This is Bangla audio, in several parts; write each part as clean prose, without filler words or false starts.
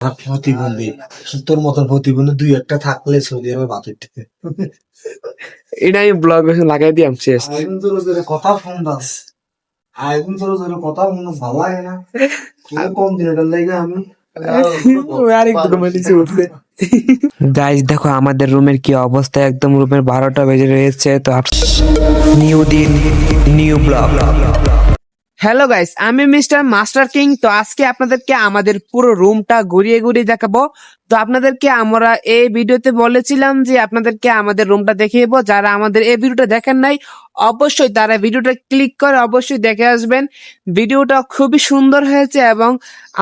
প্রতিবন্ধী তোর মতন প্রতিবন্ধী দুই একটা থাকলে সৌদি আরবে বাতিল থেকে এটা আমি ব্লগ লাগাই দিয়াম শেষ। আইগুন তোর জোরে কথা ফোন দাস আইগুন তোর জোরে কথা মনে ভালো লাগে না কম দিনের লাগে আমি গাইস দেখো আমাদের রুমের কি অবস্থা, একদম রুমের 12টা বেজে রয়েছে। তো নিউ দিন নিউ ব্লগ। হ্যালো গাইস, আমি মিস্টার মাস্টার কিং। তো আজকে আপনাদেরকে আমাদের পুরো রুমটা ঘুরিয়ে ঘুরিয়ে দেখাবো। তো আপনাদেরকে আমরা এই ভিডিওতে বলেছিলাম যে আপনাদেরকে আমাদের রুমটা দেখিয়ে দেবো। যারা আমাদের এই ভিডিওটা দেখেন নাই অবশ্যই তারা ভিডিওটা ক্লিক করে অবশ্যই দেখে আসবেন। ভিডিওটা খুবই সুন্দর হয়েছে এবং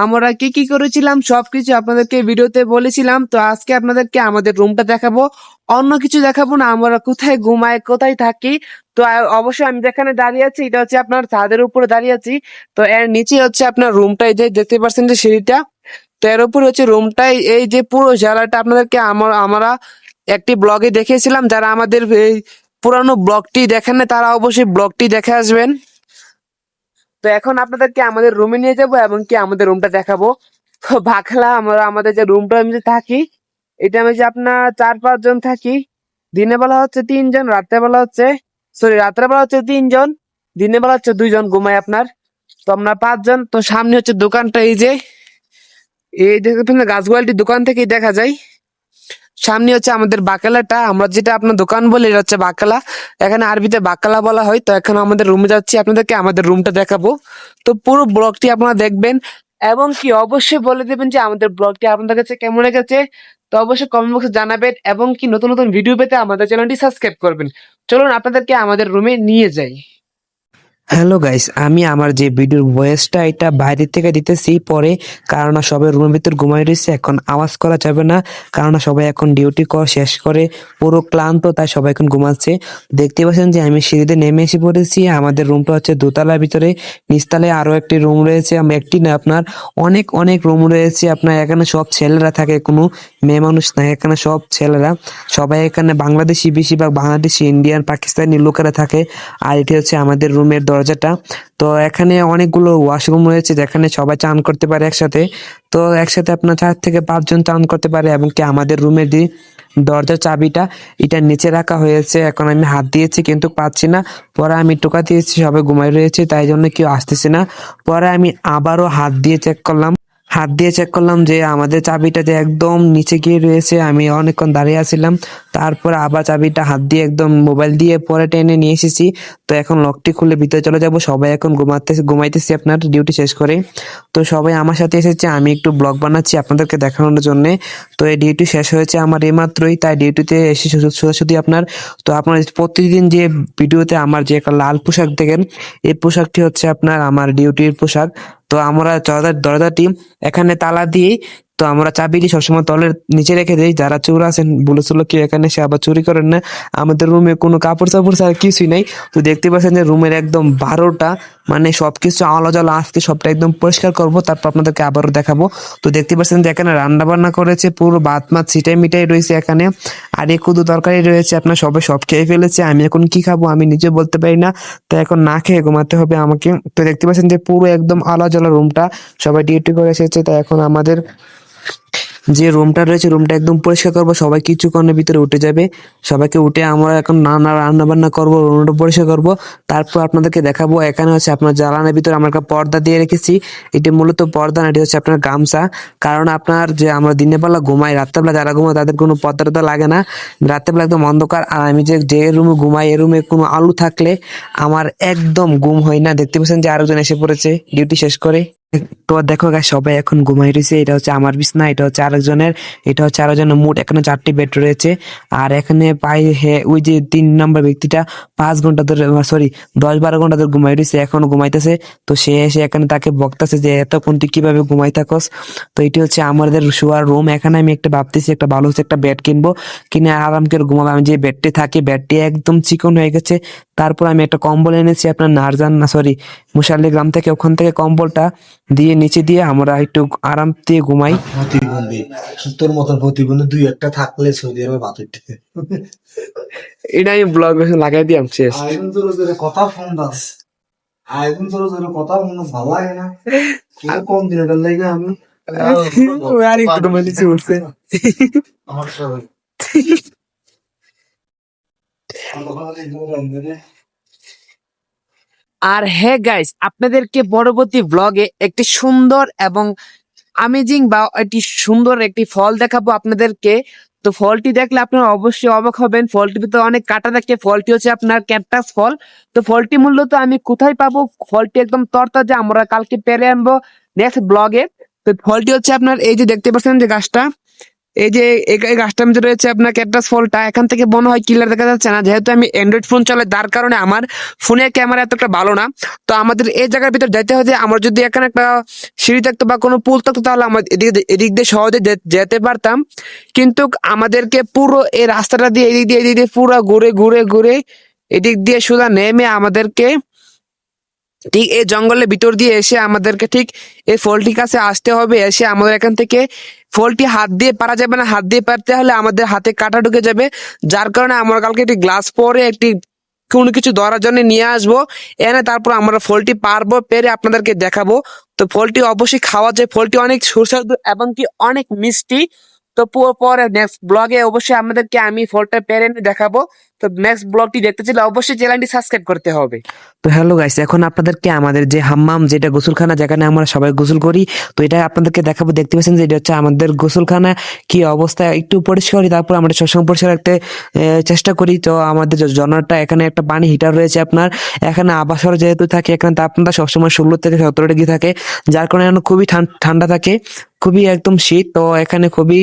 আমরা কি কি করেছিলাম সবকিছু আপনাদেরকে ভিডিওতে বলেছিলাম। তো আজকে আপনাদেরকে আমাদের রুমটা দেখাবো, অন্য কিছু দেখাবো না। আমরা কোথায় ঘুমাই, কোথায় থাকি। তো অবশ্যই আমি যেখানে দাঁড়িয়ে আছি এটা হচ্ছে আপনার ছাদের উপরে দাঁড়িয়ে আছি। তো এর নিচে হচ্ছে আপনার রুমটা, এই যে দেখতে পাচ্ছেন যে সিঁড়িটা, তো এর উপরে হচ্ছে রুমটাই। এই যে পুরো জায়গাটা আপনাদেরকে আমরা একটি ব্লগে দেখিয়েছিলাম। যারা আমাদের এই পুরানো ব্লগটি দেখেন না তারা অবশ্যই ব্লগটি দেখে আসবেন। তো এখন আপনাদেরকে আমাদের রুমে নিয়ে যাবো এবং কি আমাদের রুমটা দেখাবো। তো বাকলা আমরা আমাদের যে রুমটা আমি যে থাকি, এটা আমি যে আপনার 4-5 জন থাকি। দিনের বেলা হচ্ছে 3 জন, রাত্রে বেলা হচ্ছে রাত্রে বেলা হচ্ছে 3 জন, দিনের বেলা হচ্ছে 2 জন ঘুমাই আপনার। তো আমরা 5 জন। তো সামনে হচ্ছে দোকানটা, এই যে এই দেখতে গাছগুয়ালটি দোকান থেকেই দেখা যায়। সামনে হচ্ছে আমাদের বাকালাটা, আমরা যেটা আপনার দোকান বলি এটা হচ্ছে বাকালা, এখানে আরবিতে বাকালা বলা হয়। তো এখন আমাদের রুমে যাচ্ছি, আপনাদেরকে আমাদের রুমটা দেখাবো। তো পুরো ব্লগটি আপনারা দেখবেন এবং কি অবশ্যই বলে দেবেন যে আমাদের ব্লগটি আপনাদের কাছে কেমন লেগেছে। তো অবশ্যই কমেন্ট বক্সে জানাবেন এবং কি নতুন নতুন ভিডিও পেতে আমাদের চ্যানেলটি সাবস্ক্রাইব করবেন। চলুন আপনাদেরকে আমাদের রুমে নিয়ে যাই। হ্যালো গাইস, আমি আমার যে ভিডিওর ভয়েসটা এটা বাইরে থেকে দিতেছি পরে, কারণ সবাই রুমের ভিতর ঘুমাই রয়েছে, এখন আওয়াজ করা যাবে না। কারণ সবাই এখন ডিউটি শেষ করে পুরো ক্লান্ত, তাই সবাই এখন ঘুমাচ্ছে। দেখতে পাচ্ছেন যে আমি সিঁড়িতে নেমে এসে পড়েছি। আমাদের রুমটা হচ্ছে দোতলার ভিতরে, নিচতলায় আরো একটি রুম রয়েছে। একটি না আপনার অনেক অনেক রুম রয়েছে। আপনার এখানে সব ছেলেরা থাকে, কোনো মেয়ে মানুষ নাই, এখানে সব ছেলেরা। সবাই এখানে বাংলাদেশি, বেশিরভাগ বাংলাদেশি, ইন্ডিয়ান, পাকিস্তানি লোকেরা থাকে। আর এটি হচ্ছে আমাদের রুমের দরজাটা। তো এখানে অনেকগুলো ওয়াশরুম রয়েছে যেখানে সবাই চান করতে পারে একসাথে। তো একসাথে আপনার 4 থেকে 5 জন চান করতে পারে। এবং কি আমাদের রুমের যে দরজার চাবিটা এটা নিচে রাখা হয়েছে। এখন আমি হাত দিয়েছি কিন্তু পাচ্ছি না, পরে আমি টোকা দিয়েছি, সবাই ঘুমাই রয়েছে তাই জন্য কেউ আসতেছে না। পরে আমি আবারও হাত দিয়ে চেক করলাম যে আমাদের চাবিটা যে একদম নিচে গিয়ে রয়েছে। আমি অনেকক্ষণ দাঁড়িয়ে আছিলাম, তারপরে আবার চাবিটা হাত দিয়ে একদম মোবাইল দিয়ে পরে টেনে নিয়ে এসেছি। তো এখন লকটি খুলে ভিতরে চলে যাব। সবাই এখন ঘুমাইতেছি আপনার ডিউটি শেষ করে। তো সবাই আমার সাথে এসেছে, আমি একটু ব্লগ বানাচ্ছি আপনাদেরকে দেখানোর জন্য। তো এই ডিউটি শেষ হয়েছে আমার এইমাত্রই, তাই ডিউটিতে এসে সোজাসুজি আপনার। তো আপনার প্রতিদিন যে ভিডিওতে আমার যে একটা লাল পোশাক দেখেন, এই পোশাকটি হচ্ছে আপনার আমার ডিউটির পোশাক। তো আমরা দরজাটি এখানে তালা দিয়ে, তো আমরা চাবিটি সবসময় তলের নিচে রেখে দিই। যারা চোর আছেন বলেছিল কি এখানে সে আবার চুরি করেন না। আমাদের রুমে কোনো কাপড় চাপড় ছাড়া কিছুই নাই। তো দেখতে পাচ্ছেন যে রুমের একদম 12টা, মানে সবকিছু আলো জ্বালা, আজকে সবটা একদম পরিষ্কার করবো, তারপর আপনাদেরকে আবারও দেখাবো। তো দেখতে পাচ্ছেন যে এখানে রান্না বান্না করেছে, পুরো ভাত মাছ ছিটাই মিটাই রয়েছে এখানে। আর এই কুদু তরকারি রয়েছে, আপনার সবাই সব খেয়ে ফেলেছে। আমি এখন কি খাবো আমি নিজে বলতে পারি না, তো এখন না খেয়ে ঘুমাতে হবে আমাকে। তো দেখতে পাচ্ছেন যে পুরো একদম আলো জ্বালা রুমটা, সবাই ডিউটি করে এসেছে। তো এখন আমাদের যে রুমটা রয়েছে রুমটা একদম পরিষ্কার করবো, সবাই কিছুক্ষণের ভিতরে উঠে যাবে। সবাইকে উঠে আমরা এখন রান্না বান্না করবো, রুমটা পরিষ্কার করবো, তারপর আপনাদেরকে দেখাবো। এখানে হচ্ছে আপনার জ্বালানোর ভিতরে আমরা একটা পর্দা দিয়ে রেখেছি। এটি মূলত পর্দা না, এটি হচ্ছে আপনার গামছা। কারণ আপনার যে আমরা দিনের বেলা ঘুমাই, রাত্রেবেলা যারা ঘুমায় তাদের কোনো পর্দা লাগে না, রাত্রেবেলা একদম অন্ধকার। আর আমি যে রুমে ঘুমাই এই রুমে কোনো আলো থাকলে আমার একদম ঘুম হয় না। দেখতে পাচ্ছেন যে আরেকজন এসে পড়েছে ডিউটি শেষ করে। তো দেখো গাইস, সবাই এখন ঘুমাই রয়েছে। এটা হচ্ছে আমার বিছনা, এটা হচ্ছে আরেকজনের, এটা হচ্ছে আরেকজনের। মোট এখানে 4টি বেড রয়েছে। আর এখানে ওই যে 3 নম্বর ব্যক্তিটা 5 ঘন্টা ধরে, সরি 10-12 ঘন্টা ধরে ঘুমাই রয়েছে, এখনো ঘুমাইতেছে। তো সে এসে এখানে তাকে বকতেছে যে এতক্ষণ তুই কিভাবে ঘুমাই থাকস। তো এটি হচ্ছে আমাদের শোয়ার রুম। এখানে আমি একটা ভাবতেছি একটা ভালো হচ্ছে একটা বেড কিনবো, কিনে আরাম করে ঘুমাবো। আমি যে বেডটি থাকি বেডটি একদম চিকন হয়ে গেছে। তারপর আমি একটা কম্বল এনেছি আপনার মুশালি গ্রাম থেকে, ওখান থেকে কম্বলটা দিয়ে নিচে দিয়ে আমরা একটু আরাম দিয়ে ঘুমাই। প্রতিবন্ধী তোর মতন প্রতিবন্ধী দুই একটা থাকলে সৌদি আরবে বাতিল থেকে এটা আমি ব্লগ লাগাই দিয়াম শেষ। আইগুন তোর জোরে কথা ফোন দাস আইগুন তোর জোরে কথা মনে ভালো লাগে না কম দিনের লাগে আমি আর একটু রুমের নিচে উঠছে। আমার সবাই আর হ্যাঁ গাইস, আপনাদেরকে পরবর্তী ব্লগে একটি সুন্দর এবং আমেজিং বা একটি সুন্দর একটি ফল দেখাবো আপনাদেরকে। তো ফলটি দেখলে আপনারা অবশ্যই অবাক হবেন। ফলটির ভিতরে অনেক কাটা থাকে। ফলটি হচ্ছে আপনার ক্যাকটাস ফল। তো ফলটি মূলত আমি কোথায় পাবো? ফলটি একদম তরতাজা, আমরা কালকে পেরে আনবো নেক্সট ব্লগে। তো ফলটি হচ্ছে আপনার এই যে দেখতে পাচ্ছেন যে গাছটা, এই যে এই গাছটার মধ্যে রয়েছে আপনার ক্যাকটাস ফলটা। এখান থেকে মনে হয় ক্লিয়ার দেখা যাচ্ছে না, যেহেতু আমি অ্যান্ড্রয়েড ফোন চালাই, যার কারণে আমার ফোনের ক্যামেরা এতটা ভালো না। তো আমাদের এই জায়গার ভিতর যেতে হবে। আমরা যদি এখানে একটা সিঁড়ি থাকতো বা কোনো পুল থাকতো, তাহলে আমরা এদিক দিয়ে সহজে যেতে পারতাম। কিন্তু আমাদেরকে পুরো এই রাস্তাটা দিয়ে এদিক দিয়ে পুরো ঘুরে ঘুরে ঘুরে এদিক দিয়ে সোজা নেমে আমাদেরকে ঠিক এই জঙ্গলের ভিতর দিয়ে এসে আমাদেরকে ঠিক এই ফলটির কাছে আসতে হবে। এসে আমাদের এখান থেকে ফলটি হাত দিয়ে পারা যাবে না। হাত দিয়ে পারতে হলে আমাদের হাতে কাঁটা ঢুকে যাবে, যার কারণে আমরা কালকে একটি গ্লাস পরে একটি কোনো কিছু ধরার জন্য নিয়ে আসবো। এনে তারপর আমরা ফলটি পারবো, পেরে আপনাদেরকে দেখাবো। তো ফলটি অবশ্যই খাওয়া যায়। ফলটি অনেক সুস্বাদু এবং কি অনেক মিষ্টি। তো পরে নেক্সট ব্লগে অবশ্যই আমাদেরকে আমি ফলটা পেরে এনে দেখাবো। তো নেক্সট ব্লগটি দেখতে চাইলে অবশ্যই চ্যানেলটি সাবস্ক্রাইব করতে হবে। তো হ্যালো গাইস, এখন আপনাদেরকে আমাদের যে হাম্মাম, যেটা গোসলখানা, যেখানে আমরা সবাই গোসল করি, তো এটা আপনাদেরকে দেখাবো। দেখতে পাচ্ছেন যে এটা হচ্ছে আমাদের গোসলখানা। কি অবস্থা একটু পরিষ্কার করি, তারপর আমরা সবসময় পরিষ্কার রাখতে চেষ্টা করি। তো আমাদের যে জনারটা, এখানে একটা পানি হিটার রয়েছে আপনার। এখানে আবাসর যেহেতু থাকে, এখানে তাপমাত্রা সবসময় 16 থেকে 17 ডিগ্রি থাকে, যার কারণে এখানে খুবই ঠান্ডা থাকে, খুবই একদম শীত। তো এখানে খুবই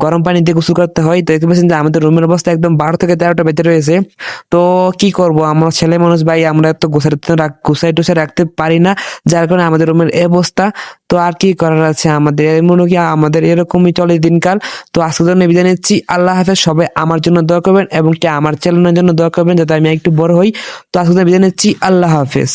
গরম পানি দিয়ে গোসল করতে হয়। তো দেখতে পাচ্ছেন যে আমাদের রুমের অবস্থা একদম 12 থেকে 13টা বেজে রয়েছে। তো কি করব, আমরা ছেলে মানুষ ভাই, আমরা তো গুছাই টুসাই রাখতে পারি না, যার কারণে আমাদের রুমের এই অবস্থা। তো আর কি করার আছে, আমাদের মনে কি আমাদের এরকমই চলে দিনকাল। তো আজকের জন্য বিদায় নিচ্ছি। আল্লাহ হাফেজ। সবাই আমার জন্য দোয়া করবেন এবং কি আমার চ্যানেলের জন্য দোয়া করবেন, যাতে আমি একটু বড় হই। তো আজকের জন্য বিদায় নিচ্ছি। আল্লাহ হাফেজ।